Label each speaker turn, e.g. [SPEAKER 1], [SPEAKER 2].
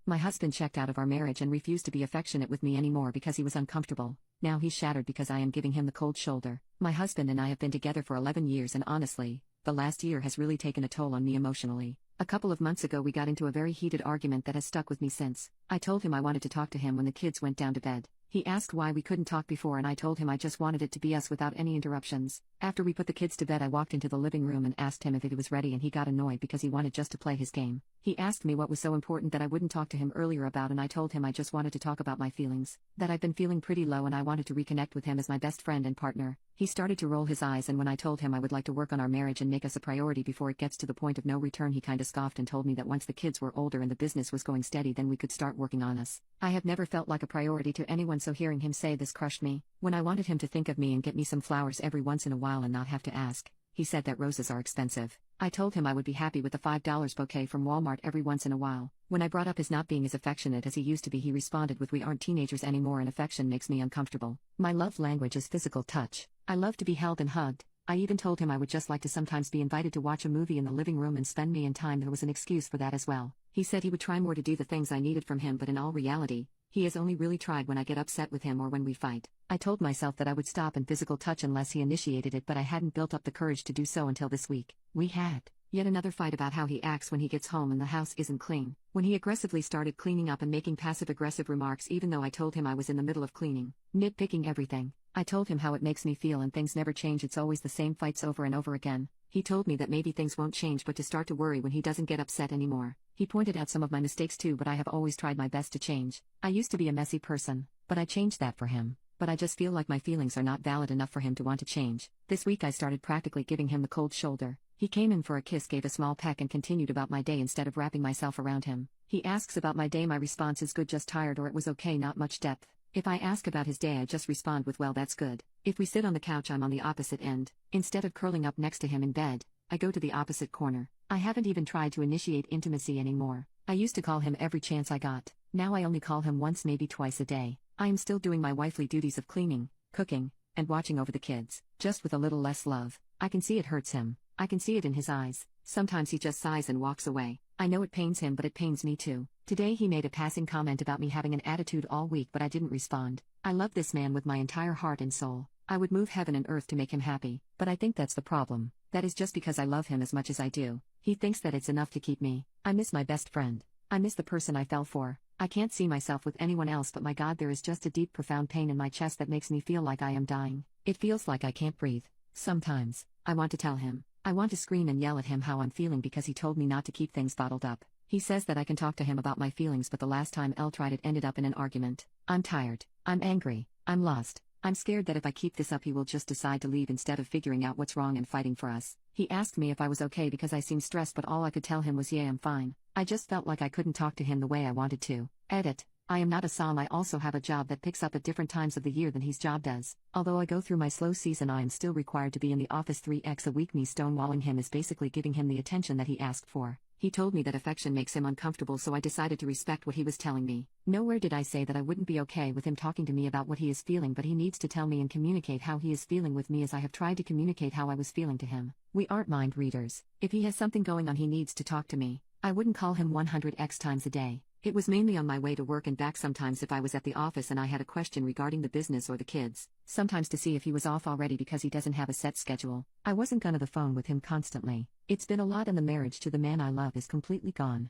[SPEAKER 1] My husband checked out of our marriage and refused to be affectionate with me anymore because he was uncomfortable. Now he's shattered because I am giving him the cold shoulder. My husband and I have been together for 11 years and honestly, the last year has really taken a toll on me emotionally. A couple of months ago we got into a very heated argument that has stuck with me since. I told him I wanted to talk to him when the kids went down to bed. He asked why we couldn't talk before and I told him I just wanted it to be us without any interruptions. After we put the kids to bed I walked into the living room and asked him if he was ready and he got annoyed because he wanted just to play his game. He asked me what was so important that I wouldn't talk to him earlier about and I told him I just wanted to talk about my feelings, that I've been feeling pretty low and I wanted to reconnect with him as my best friend and partner. He started to roll his eyes and when I told him I would like to work on our marriage and make us a priority before it gets to the point of no return he kinda scoffed and told me that once the kids were older and the business was going steady then we could start working on us. I have never felt like a priority to anyone so hearing him say this crushed me. When I wanted him to think of me and get me some flowers every once in a while and not have to ask, he said that roses are expensive. I told him I would be happy with a $5 bouquet from Walmart every once in a while. When I brought up his not being as affectionate as he used to be he responded with we aren't teenagers anymore and affection makes me uncomfortable. My love language is physical touch. I love to be held and hugged. I even told him I would just like to sometimes be invited to watch a movie in the living room and spend me and time. There was an excuse for that as well. He said he would try more to do the things I needed from him but in all reality, he has only really tried when I get upset with him or when we fight. I told myself that I would stop in physical touch unless he initiated it but I hadn't built up the courage to do so until this week. We had yet another fight about how he acts when he gets home and the house isn't clean. When he aggressively started cleaning up and making passive-aggressive remarks even though I told him I was in the middle of cleaning, nitpicking everything. I told him how it makes me feel and things never change, it's always the same fights over and over again. He told me that maybe things won't change but to start to worry when he doesn't get upset anymore. He pointed out some of my mistakes too but I have always tried my best to change. I used to be a messy person, but I changed that for him. But I just feel like my feelings are not valid enough for him to want to change. This week I started practically giving him the cold shoulder. He came in for a kiss, gave a small peck and continued about my day instead of wrapping myself around him. He asks about my day, my response is good, just tired, or it was okay, not much depth. If I ask about his day I just respond with well that's good. If we sit on the couch I'm on the opposite end. Instead of curling up next to him in bed, I go to the opposite corner. I haven't even tried to initiate intimacy anymore. I used to call him every chance I got. Now I only call him once, maybe twice a day. I am still doing my wifely duties of cleaning, cooking, and watching over the kids, just with a little less love. I can see it hurts him. I can see it in his eyes. Sometimes he just sighs and walks away. I know it pains him but it pains me too. Today he made a passing comment about me having an attitude all week but I didn't respond. I love this man with my entire heart and soul. I would move heaven and earth to make him happy, but I think that's the problem. That is just because I love him as much as I do. He thinks that it's enough to keep me. I miss my best friend. I miss the person I fell for. I can't see myself with anyone else but my God, there is just a deep profound pain in my chest that makes me feel like I am dying. It feels like I can't breathe. Sometimes, I want to tell him. I want to scream and yell at him how I'm feeling because he told me not to keep things bottled up. He says that I can talk to him about my feelings but the last time Elle tried it ended up in an argument. I'm tired. I'm angry. I'm lost. I'm scared that if I keep this up he will just decide to leave instead of figuring out what's wrong and fighting for us. He asked me if I was okay because I seemed stressed but all I could tell him was yeah I'm fine. I just felt like I couldn't talk to him the way I wanted to. Edit. I am not a som. I also have a job that picks up at different times of the year than his job does. Although I go through my slow season I am still required to be in the office 3x a week. Me stonewalling him is basically giving him the attention that he asked for. He told me that affection makes him uncomfortable so I decided to respect what he was telling me. Nowhere did I say that I wouldn't be okay with him talking to me about what he is feeling but he needs to tell me and communicate how he is feeling with me as I have tried to communicate how I was feeling to him. We aren't mind readers. If he has something going on he needs to talk to me. I wouldn't call him 100x times a day. It was mainly on my way to work and back, sometimes if I was at the office and I had a question regarding the business or the kids, sometimes to see if he was off already because he doesn't have a set schedule. I wasn't gonna the phone with him constantly. It's been a lot and the marriage to the man I love is completely gone.